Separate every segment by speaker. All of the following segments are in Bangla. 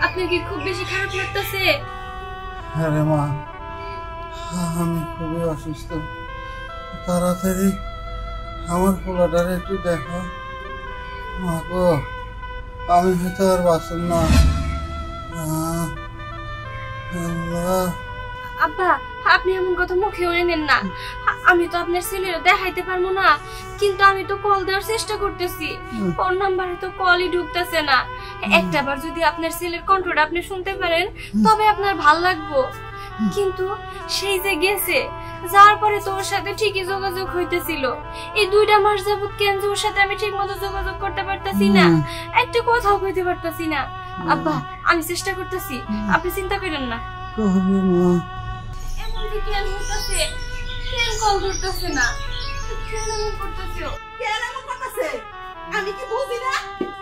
Speaker 1: আপনার কি খুব বেশি খারাপ লাগতেছে?
Speaker 2: হ্যাঁ রে মা, আমি খুবই অসুস্থ। তাড়াতাড়ি আমার পোলাটারে একটু দেখো। মা গো, আমি হয়তো আর বাঁচব না। আল্লাহ।
Speaker 1: আব্বা, আপনি এমন কথা মুখেও এনেন না। আমি তো আপনার ছেলের দেখাইতে পারবো না, কিন্তু আমি তো কল দেওয়ার চেষ্টা করতেছি। ওর নাম্বারে তো কলই ঢুকতেছে না। একটাবার যদি আপনার ছেলের কণ্ঠটা আপনি শুনতে পারেন তবে আপনার ভাল লাগবো। কিন্তু সেই যে গেছে, যার পরে তো ওর সাথে ঠিকই যোগাযোগ হইতেছিল। এই 2টা মাস যাবত কেন যে ওর সাথে আমি ঠিক মতো যোগাযোগ করতে পারতাছি না, একটা কথাও কইতে পারতাছি না। আব্বা, আমি চেষ্টা করতেছি, আপনি চিন্তা করেন না। এমন যে কেন হইতাছে, কেন কল ধরতেছে না, কেন এমন করতেছে?
Speaker 3: কেন এমন করতেছে আমি কি বুঝি না?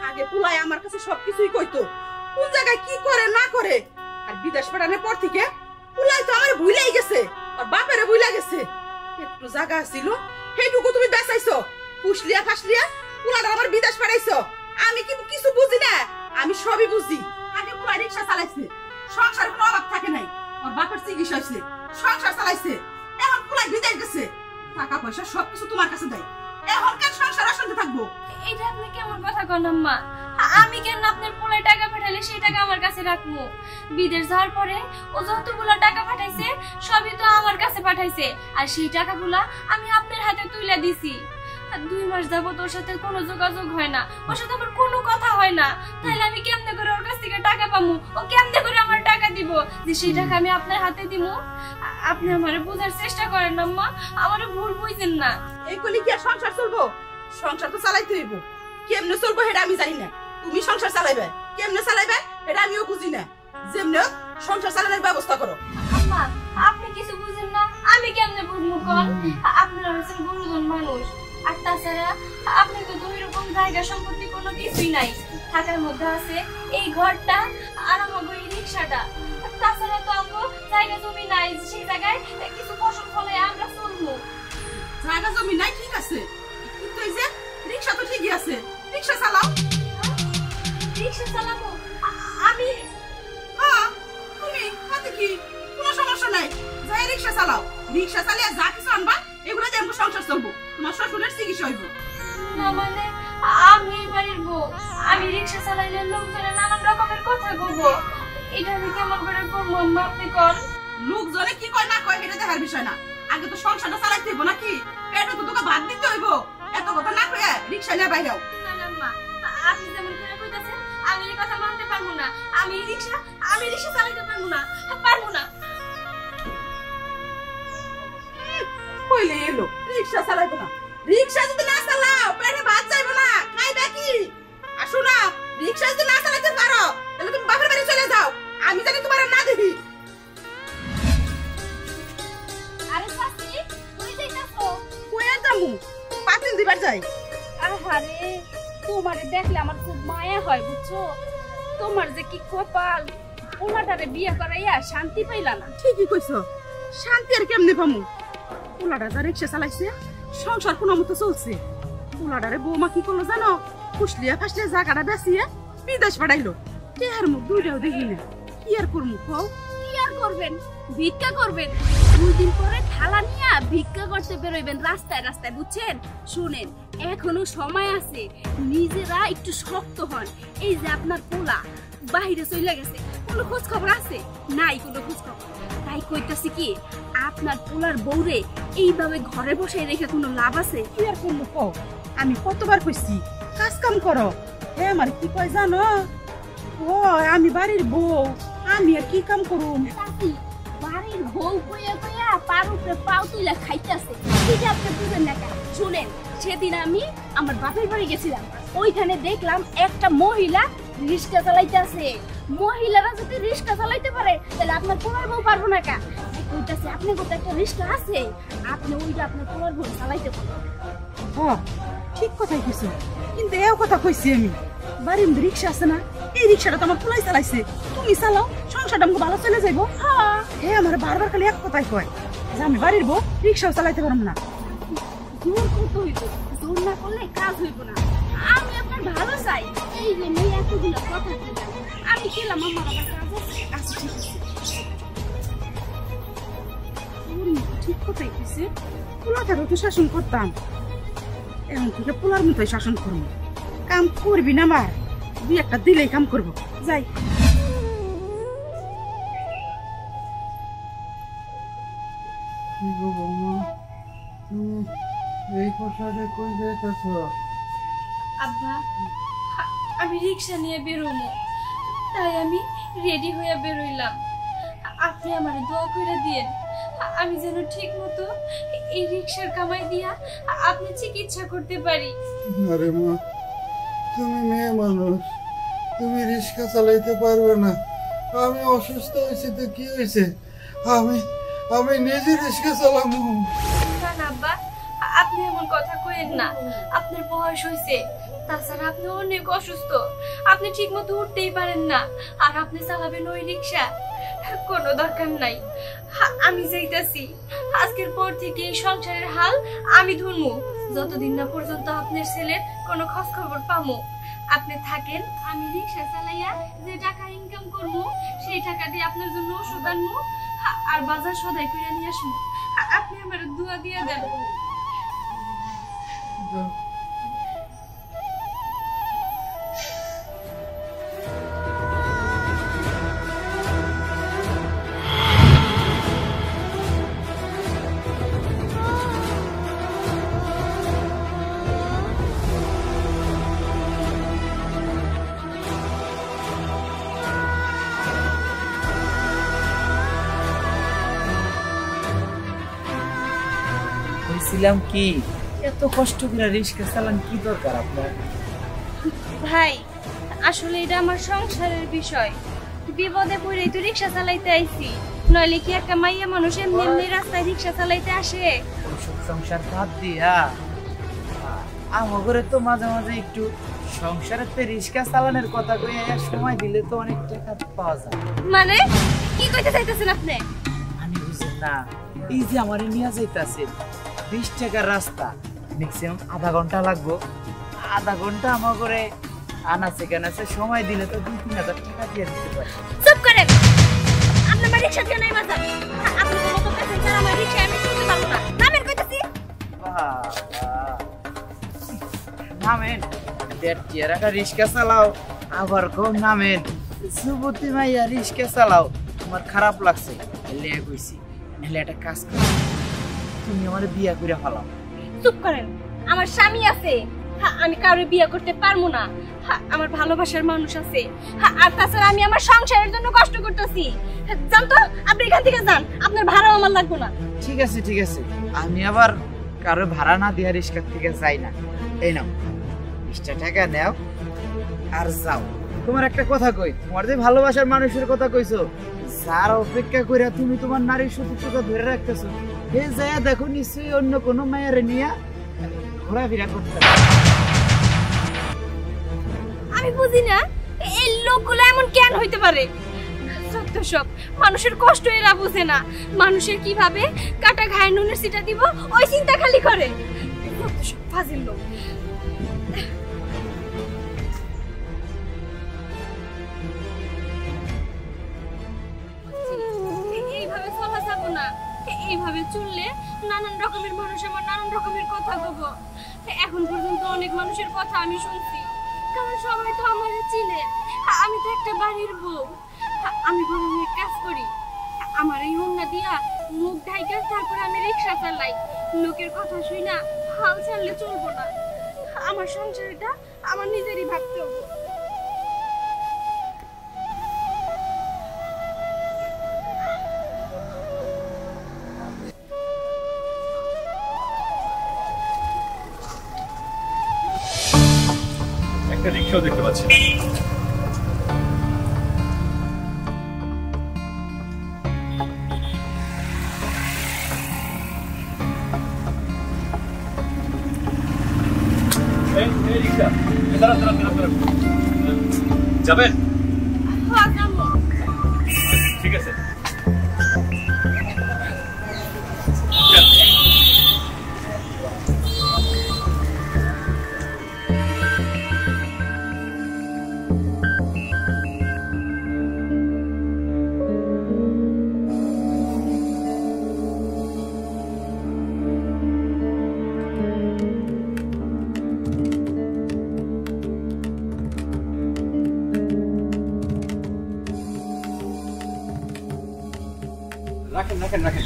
Speaker 3: আগে পুলাই আমার কাছে সবকিছুই কইতো, কোন জায়গায় কি করে না করে। আর বিদেশ পাঠানোর পর থেকে পুলাই তো আমার ভুলেই গেছে, আর বাপেরে ভুলে গেছে। একটু জায়গা ছিল সেইটুকু তুমি বেচাইছো, ফুসলিয়া ফাসলিয়া পুলাটা আমার বিদেশ পাঠাইছো। আমি কি কিছু বুঝি না? আমি সবই বুঝি। আগে পুলাই রিক্সা চালাইছে, সংসার কোনো অভাব থাকে নাই। আর বাপের চিকিৎসা হয়েছে, সংসার চালাইছে। এখন পুলাই বিদেশ গেছে, টাকা পয়সা সবকিছু তোমার কাছে দেয়। এখন কেন সংসার অশান্তি থাকবো?
Speaker 1: এটা আপনি কেমন কথা কন আম্মা? আমি কেন আপনার পোলায় টাকা পাঠালে সেই টাকা আমার কাছে রাখবো? বিদেশ যাওয়ার পরে ও যতগুলো টাকা পাঠাইছে সবই তো আমার কাছে পাঠাইছে, আর সেই টাকাগুলা আমি আপনার হাতে তুলে দিছি। 2 মাস যাবত ওর সাথে কোনো যোগাযোগ হয় না, ওর সাথে আমার কোনো কথা হয় না। তাহলে আমি কেমনে করে ওর কাছ থেকে টাকা পাবো? ও কেমনে করে আমার টাকা দিব যে সেই টাকা আমি আপনার হাতে দিব? আপনি আমারে বোঝার চেষ্টা করেন আম্মা, আমারে ভুল বুঝেন না।
Speaker 3: এই কলি কি আর সংসার চলবো? সংসার তো চালাইতে হইব। কেমনে চলবো সেটা আমি জানি না। তুমি সংসার চালাইবে, কেমনে চালাইবে এটা আমিও বুঝি না। যেমনে সংসার চালানোর ব্যবস্থা করো।
Speaker 1: আম্মা, আপনি কিছু বুঝেন না, আমি কেমনে বুঝবো কোন? আপনারা হচ্ছেন গুরুজন মানুষ। আর তাছাড়া আপনি তো ওইরকম জায়গা সম্পত্তি কোনো কিছুই নাই। থাকার মধ্যে আছে এই ঘরটা আর আমাকে এই রিক্সাটা। তাছাড়া তো আমাকে জায়গা জমি নাই, সেই জায়গায় কিছু ফসল ফলে আমরা চলবো।
Speaker 3: জায়গা জমি নাই ঠিক আছে, কিন্তু এই যে রিক্সা তো ঠিকই আছে, রিক্সা চালাও।
Speaker 1: রিক্সা চালাবো আমি?
Speaker 3: হ্যাঁ তুমি, তাতে কি কোনো সমস্যা নাই। যাই রিক্সা চালাও, রিক্সা চালিয়ে যা কিছু আনবা এগুলো দিয়ে আমার সংসার চলবো, তোমার শ্বশুরের চিকিৎসা হইব।
Speaker 1: না মানে আমি এই বাড়ির বউ, আমি রিক্সা চালাইলে লোকজনের নানান রকমের কথা বলবো। এটা আমি কেমন করে করবো আম্মা, আপনি কন?
Speaker 3: লোকজনে কি কয় না কয় এটা দেখার বিষয় না। আগে তো সংসারটা চালাইতে হইব নাকি? পেটে তো তোকে ভাত দিতে হইব। এত কথা না কয়ে রিক্সা নিয়ে বাইরেও।
Speaker 1: না না আম্মা, আপনি যেমন করে কইতাছেন আমি এই কথা মানতে পারবো না। আমি রিক্সা চালাইতে পারবো না, পারবো না।
Speaker 3: কইলে এলো রিক্সা চালাইবো না। রিক্সা যদি না চালাও পেটে ভাত চাইবো না, খাইবে কি? আসো না, রিক্সা যদি না চালাইতে পারো তাহলে তুমি বাপের বাড়ি চলে যাও, আমি জানি তোমার না দেখি।
Speaker 1: আরে শাশি, কই যাইতাছো?
Speaker 3: কইয়া যামু, পাতিল দিবার যাই।
Speaker 4: আহারে, তোমারে দেখলে আমার খুব মায়া হয় বুঝছো। তোমার যে কি কপাল, ওনাটারে বিয়ে করাইয়া শান্তি পাইলা না।
Speaker 3: ঠিকই কইছো, শান্তি আর কেমনে পামু? পোলাটা যা রিক্সা চালাইছে সংসার কোনো মতো চলছে। পোলাটারে বৌমা কি করলো জানো? ফুসলিয়া ফাসলিয়া জায়গাটা বেচিয়ে বিদেশ পাঠাইলো। টেহার মুখ দুইটাও দেখি না, কি আর করমু কও?
Speaker 4: কি আর করবেন, ভিক্ষা করবেন। 2 দিন পরে থালা নিয়ে ভিক্ষা করতে বেরোইবেন রাস্তায় রাস্তায়, বুঝছেন? শুনেন, এখনো সময় আছে, নিজেরা একটু শক্ত হন। এই যে আপনার পোলা বাহিরে চলে গেছে, কোনো খোঁজ খবর আছে? নাই কোনো খোঁজ খবর। তাই কইতাছি কি, আপনার পোলার বউরে এইভাবে ঘরে বসে রেখে কোনো লাভ আছে?
Speaker 3: কি আর করমু কও? আমি কতবার কইছি কাজ কাম করো, হে আমার কি কয় জানো? ও আমি বাড়ির বউ, আমি আর কি কাম করুম?
Speaker 4: বাড়ির বউ কইয়া কইয়া পার উপরে পাও তুইলা খাইতেছে, এটা আপনি বুঝেন না কেন? শুনেন, সেদিন আমি আমার বাপের বাড়ি গেছিলাম, ওইখানে দেখলাম একটা মহিলা রিক্সা চালাইতেছে। মহিলারা যদি রিক্সা চালাইতে পারে তাহলে আপনার পোলার বউ পারবো না কেন? কইতাছে আপনি কত একটা রিক্সা আছে, আপনি ওইটা আপনার পোলার বউ চালাইতে পারবেন।
Speaker 3: হ্যাঁ ঠিক কথাই কইছো, কিন্তু এও কথা কইছি আমি, বাড়ির মধ্যে রিক্সা আছে না, এই রিক্সাটা তো আমার পোলাই চালাইছে, তুমি চালাও, সংসারটা আমাকে ভালো চলে যাইবো। হ্যাঁ হে আমার বারবার খালি এক কথাই কয় যে আমি বাড়ির বউ, রিক্সাও চালাইতে পারবো না।
Speaker 4: জোর করতে হইব, জোর না করলে কাজ হইব না। আমি আপনার ভালো চাই, এই যে মেয়ে এতদিন কথা বললাম, আমি খেলাম
Speaker 3: শাসন করতাম, এখন থেকে পোলার মতোই শাসন করবো। কাম করবি না আমার, দুই একটা দিলেই কাম করবো। যাই।
Speaker 2: কি গো বৌমা, তুমি এই পোশাকে কই যাইতেছ?
Speaker 1: আব্বা, আমি রিক্সা নিয়ে বেরোবো, তাই আমি রেডি হয়ে বেরোইলাম। আপনি আমার দোয়া করে দিয়েন, আমি যেন ঠিক মতো এই রিক্সার কামাই দিয়া আপনি চিকিৎসা করতে পারি।
Speaker 2: আরে মা, তুমি মেয়ে মানুষ, তুমি রিক্সা চালাইতে পারবে না। আমি অসুস্থ হয়েছি তো কি হয়েছে, আমি আমি নিজে রিক্সা চালাবো।
Speaker 1: না না আব্বা, আপনি এমন কথা কইেন না, আপনার বয়স হয়েছে, তাছাড়া আপনি অনেক অসুস্থ, আপনি ঠিক মতো উঠতেই পারেন না, আর আপনি চালাবেন ওই রিক্সা, কোনো দরকার নাই। আমি যাইতাছি, আজকের পর থেকে এই সংসারের হাল আমি ধরবো, যতদিন না পর্যন্ত আপনার ছেলের কোনো খোঁজ খবর পামো। আপনি থাকেন, আমি রিক্সা চালাইয়া যে টাকা ইনকাম করবো সেই টাকা দিয়ে আপনার জন্য ওষুধ আনবো আর বাজার সদাই করে নিয়ে আসবো। আপনি আমার দোয়া দিয়ে দেন।
Speaker 5: বলছিলাম কি, এত কষ্ট করে রিক্সা চালান কি দরকার আপনার?
Speaker 1: ভাই, আসলে এটা আমার সংসারের বিষয়, বিপদে পড়েই তো রিক্সা চালাইতে আইছি, নইলে কি একটা মাইয়া মানুষ এমনি এমনি রাস্তায় রিক্সা চালাইতে আসে?
Speaker 5: ওসব সংসার বাদ দিয়া আমাগরে তো মাঝে মাঝে একটু সংসারেতে রিক্সা চালানোর কথা কইয়া সময় দিলে তো অনেক টাকা পাওয়া যায়।
Speaker 1: মানে কি কইতে চাইতেছেন আপনি?
Speaker 5: আমি বুঝি না, এই যে আমার নিয়ে যাইতাছে 20 টাকার রাস্তা, ম্যাক্সিমাম আধা ঘন্টা লাগবো, আধা ঘন্টা আমার করে আনাচে কানাচে সময় দিলে তো 2-3 হাজার টাকা দিয়ে দিতে পারি।
Speaker 1: চুপ করেন, আপনি আমার রিক্সা দিয়ে নাই বাজার, আপনি তো মতো পেছেন স্যার, আমার রিক্সা আমি চলতে পারবো না, নামেন কইতাছি।
Speaker 5: বাবা নামেন, 1.5 টাকা রিক্সা চালাও, আবার কম নামেন, যুবতী মাইয়া রিক্সা চালাও, আমার খারাপ লাগছে, এলে কইছি নাহলে একটা কাজ কর, তুমি আমার বিয়া করে ফেলাও।
Speaker 1: চুপ করেন, আমার স্বামী আছে, আমি কারো বিয়ে করতে পারবো না, আমার ভালোবাসার মানুষ আছে, আর তাছাড়া আমি আমার সংসারের জন্য কষ্ট করতেছি। যান তো, আপনি এখান থেকে যান, আপনার ভাড়াও আমার লাগবে না।
Speaker 5: ঠিক আছে ঠিক আছে, আমি আবার কারো ভাড়া না দিয়া রিক্সা থেকে যাই না। এই নাও 20 টাকা নাও আর যাও। তোমার একটা কথা কই, তোমার যে ভালোবাসার মানুষের কথা কইছো, যার অপেক্ষা কইরা তুমি তোমার নারীর সতীত্বটা ধরে রাখতেছো, হে যায় দেখো নিশ্চয়ই অন্য কোনো মায়ের নিয়ে ঘোরাফেরা করতে।
Speaker 1: আমি বুঝি না এই লোকগুলো এমন কেন হইতে পারে, সত্য সব মানুষের কষ্ট এরা বুঝে না, মানুষের কিভাবে কাটা ঘায়ে নুনের সিটা দিব ওই চিন্তা খালি করে, সত্য সব ফাজিল লোক। এইভাবে চলা যাবো না, এইভাবে চললে নানান রকমের মানুষ আমার নানান রকমের কথা বলব। এখন পর্যন্ত অনেক মানুষের কথা আমি শুনছি, কারণ সবাই তো আমারে চিনে, আমি তো একটা বাড়ির বউ। আমি বরং এক কাজ করি, আমার এই হন্না দিয়া মুখ ঢাইকা তারপর আমি রিক্সা চালাই, লোকের কথা শুই না হাল ছাড়লে চলবো না, আমার সংসারটা আমার নিজেরই ভাবতে হবে।
Speaker 6: একটা রিক্সাও দেখতে পাচ্ছি না। যাবেন? ঠিক আছে। রাখেন রাখেন রাখেন।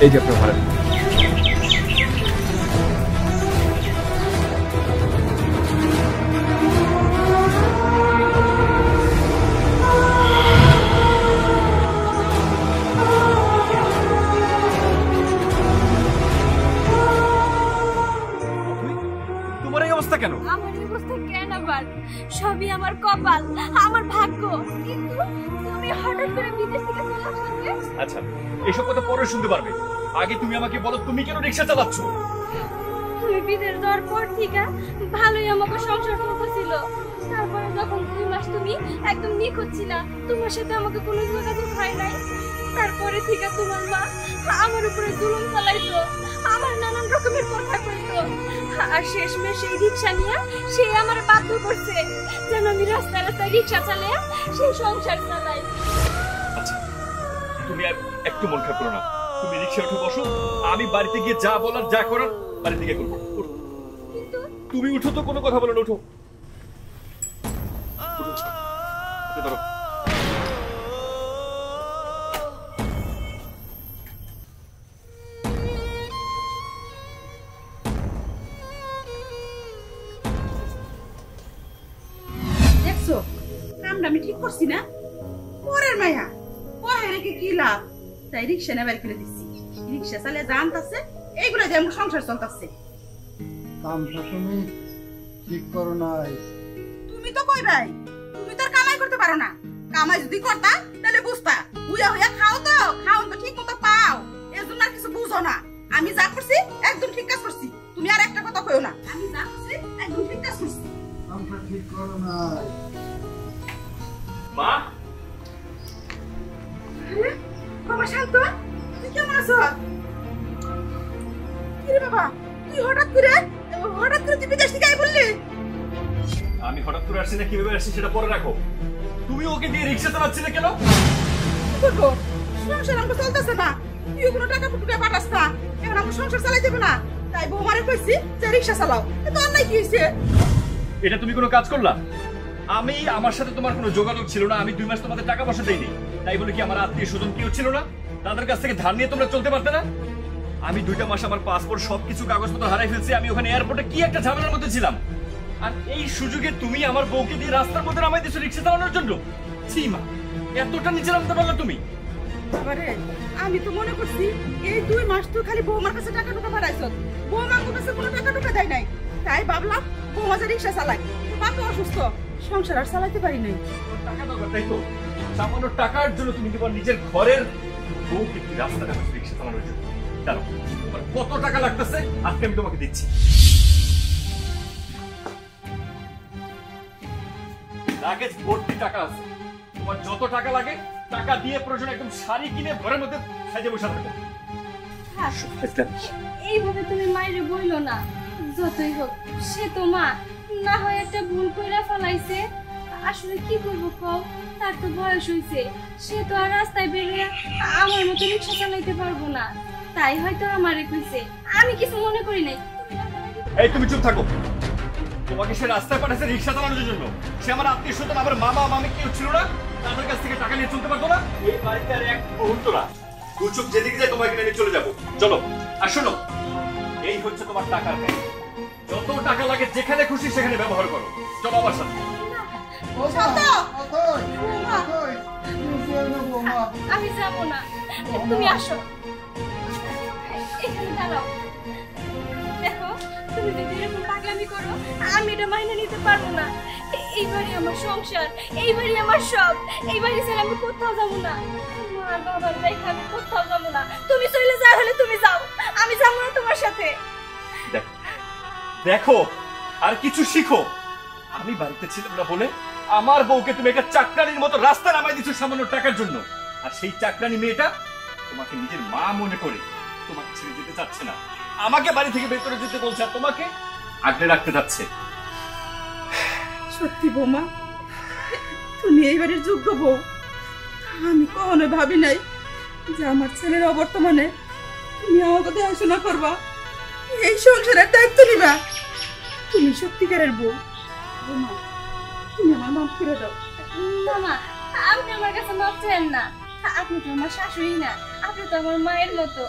Speaker 6: এই যে আপনার ভাড়া। তোমার এই অবস্থা কেন?
Speaker 1: আমার এই অবস্থা কেন আবার? সবই আমার কপাল, আমার ভাগ্য। কিন্তু তুমি হঠাৎ করে বিদেশ থেকে চলে আসলে।
Speaker 6: আচ্ছা, এসব কথা পরে শুনতে পারবে, আগে তুমি আমাকে বলো তুমি কেন রিকশা চালাচ্ছ?
Speaker 1: তুমি বিদেশ যাওয়ার পর থেকে ভালোই আমাকে সংসার চলতেছিল। তারপরে যখন 2 মাস তুমি একদম নিখোঁজ ছিলা, তোমার সাথে আমাকে কোনো যোগাযোগ হয় নাই। তারপরে থেকে তোমার মা আমার উপরে জুলুম চালাইতো, আমার নানান রকমের কথা কইতো। আর শেষমেশ সেই রিকশা নিয়ে সে আমার বাধ্য করছে যেন আমি রাস্তায় রাস্তায় রিকশা চালিয়ে সেই সংসার চালাই।
Speaker 6: আচ্ছা, তুমি আর একটু মন খারাপ করো না, তুমি রিকশা উঠে বসো, আমি বাড়িতে গিয়ে যা বলার যা করার বাড়িতে গিয়ে করবো। তুমি উঠো তো, কোনো কথা বলো না, উঠো। ধরো।
Speaker 3: দেখছো কামটা আমি ঠিক করছি না? পরের মায়া পরে রেখে কি লাভ? তাই রিক্সা নেবার করে দিচ্ছি। রিক্সা চালিয়ে জানতাছে এইগুলো যে আমার সংসার চলতেছে।
Speaker 2: কামটা তুমি ঠিক করো নাই।
Speaker 3: তুমি তো কই ভাই, তুমি তো আর কামাই করতে পারো না। কামাই যদি করতা তাহলে বুঝতা। হুইয়া হুইয়া খাও তো, খাওন তো ঠিক মতো পাও, এর জন্য আর কিছু বুঝো না। আমি যা করছি একদম ঠিক কাজ করছি। তুমি আর একটা কথা কইও না। আমি যা করছি একদম ঠিক কাজ করছি।
Speaker 2: কামটা ঠিক করো নাই।
Speaker 6: মা,
Speaker 3: বাবা শান্ত, তুই কেমন আছো? কিরে বাবা, তুই হঠাৎ করে তুই বিদেশ থেকে আই বললি?
Speaker 6: আমি হঠাৎ করে আসছি না কিভাবে আসছি সেটা পরে রাখো। তুমি ওকে দিয়ে রিকশা চালাচ্ছিলে কেন?
Speaker 3: কি করবো? সংসার আমাকে চলতেছে না। তুই কোনো টাকা পুটুকে পাঠাস না, এখন আমরা সংসার চালাই দেবো না। তাই বৌমারে কইছি যে রিকশা চালাও। তো অন্যায় কি হয়েছে?
Speaker 6: এটা তুমি কোনো কাজ করলা? আমি, আমার সাথে তোমার কোনো যোগাযোগ ছিল না, আমি 2 মাস তোমাদের টাকা পয়সা দেইনি। তাই বলে কি আমার আত্মীয় স্বজন কেউ ছিল না? তাদের কাছ থেকে ধার নিয়ে তোমরা চলতে পারতে না? আমি 2টা মাস আমার পাসপোর্ট সবকিছু কাগজপত্র হারাই ফেলছি। আমি ওখানে এয়ারপোর্টে কি একটা ঝামেলার মধ্যে ছিলাম, আর এই সুযোগে তুমি আমার বউকে দিয়ে রাস্তার মধ্যে নামাই দিয়েছো রিকশা চালানোর জন্য। ছি মা, এতটা নিচে নামতে পারলে তুমি?
Speaker 3: বাবারে, আমি তো মনে করছি এই 2 মাস তুই খালি বৌমার কাছে টাকা টুকা পাঠাইছ। বৌমা তোর কাছে কোনো টাকা টুকা দেয় নাই। তাই ভাবলাম বৌমা যে রিকশা চালায়, বাবা অসুস্থ, সংসার আর চালাইতে পারি নাই।
Speaker 6: টাকা দরকার, তাই তো? সামান্য টাকার জন্য তুমি তোমার নিজের ঘরের বউকে কি রাস্তা দেখাচ্ছ রিকশা চালানোর জন্য? জানো তোমার কত টাকা লাগতেছে? আজকে আমি তোমাকে দিচ্ছি। লাগেজ ভর্তি টাকা আছে, তোমার যত টাকা লাগে টাকা দিয়ে প্রয়োজন একদম শাড়ি কিনে ঘরের মধ্যে সাজে বসে থাকো।
Speaker 1: এইভাবে তুমি মায়েরে বইলো না। যতই হোক সে তো মা, না হয় একটা ভুল কইরা ফেলাইছে। আসলে কি করবো কও, তার তো বয়স হইছে, সে তো আর রাস্তায় বেরিয়ে আমার মতো রিকশা চালাইতে পারবো না। তাই হয়তো আমারে কইছে, আমি কিছু মনে করি নাই।
Speaker 6: এই তুমি চুপ থাকো। তোমাকে সে রাস্তায় পাঠাচ্ছে রিকশা চালানোর জন্য। সে আমার আত্মীয় স্বজন, আমার মামা মামি কেউ ছিল না, তাদের কাছ থেকে টাকা নিয়ে চলতে পারতো না? এই বাড়িতে আর এক মুহূর্ত না, দু চোখ যেদিকে যায় তোমাকে নিয়ে চলে যাবো। চলো আর শোনো, এই হচ্ছে তোমার টাকার ব্যাগ। যত টাকা লাগে যেখানে খুশি সেখানে ব্যবহার করো। চলো আমার সাথে।
Speaker 1: আমি যাবো না, তুমি আসো এখানে দাঁড়াও। দেখো তুমি যদি এরকম পাগলামি করো আমি এটা মাইনে নিতে পারবো না। এইবারই আমার সংসার, এইবারই আমার সব, এইবারই ছেড়ে আমি কোথাও যাবো না। মা বাবার দেখে আমি কোথাও যাবো না। তুমি চলে যাও, হলে তুমি যাও, আমি যাবো না তোমার সাথে।
Speaker 6: দেখো দেখো, আর কিছু শিখো। আমি বাড়িতে ছিলাম না বলে আমার বউকে তুমি একটা চাকরানির মতো রাস্তায় নামাই দিচ্ছ সামান্য টাকার জন্য। আর সেই চাকরানি মেয়েটা তোমাকে নিজের মা মনে করে তোমাকে ছেড়ে যেতে চাচ্ছে না, আমাকে বাড়ি থেকে বের করে যেতে বলছে, আর তোমাকে আগলে রাখতে যাচ্ছে।
Speaker 3: সত্যি বৌমা, তুমি এইবারের যোগ্য বউ। আমি কখনো ভাবি নাই যে আমার ছেলের অবর্তমানে তুমি আমাকে দেখাশোনা করবা, এই সংসারের দায়িত্ব নিবা। তুমি সত্যিকারের বউ। বৌমা, তুমি আমার মাফ করে দাও।
Speaker 1: না মা, আপনি আমার কাছে মাপ চান না। আপনি তো আমার শাশুড়ি না, আপনি তো আমার মায়ের মতো।